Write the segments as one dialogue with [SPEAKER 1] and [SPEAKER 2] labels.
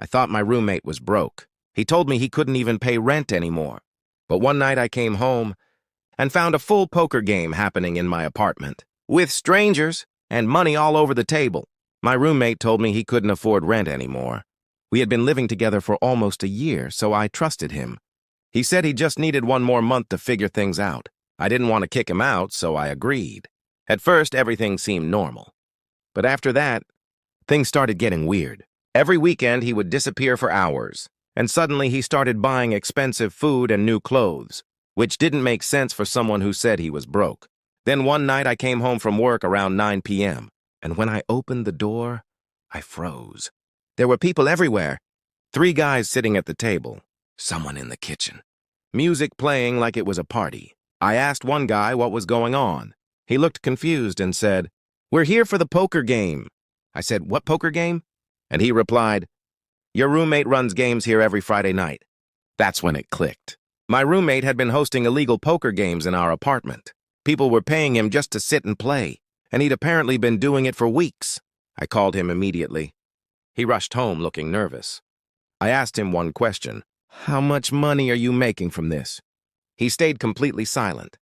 [SPEAKER 1] I thought my roommate was broke. He told me he couldn't even pay rent anymore. But one night I came home and found a full poker game happening in my apartment, with strangers and money all over the table. My roommate told me he couldn't afford rent anymore. We had been living together for almost a year, so I trusted him. He said he just needed one more month to figure things out. I didn't want to kick him out, so I agreed. At first, everything seemed normal. But after that, things started getting weird. Every weekend, he would disappear for hours, and suddenly he started buying expensive food and new clothes, which didn't make sense for someone who said he was broke. Then one night, I came home from work around 9 p.m., and when I opened the door, I froze. There were people everywhere. 3 guys sitting at the table, someone in the kitchen, music playing like it was a party. I asked one guy what was going on. He looked confused and said, "We're here for the poker game." I said, "What poker game?" And he replied, "Your roommate runs games here every Friday night." That's when it clicked. My roommate had been hosting illegal poker games in our apartment. People were paying him just to sit and play, and he'd apparently been doing it for weeks. I called him immediately. He rushed home looking nervous. I asked him one question. "How much money are you making from this?" He stayed completely silent.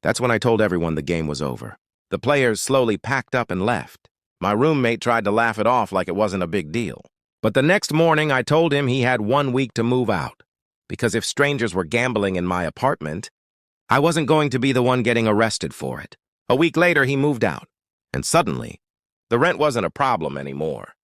[SPEAKER 1] That's when I told everyone the game was over. The players slowly packed up and left. My roommate tried to laugh it off like it wasn't a big deal. But the next morning, I told him he had 1 week to move out, because if strangers were gambling in my apartment, I wasn't going to be the one getting arrested for it. A week later, he moved out, and suddenly, the rent wasn't a problem anymore.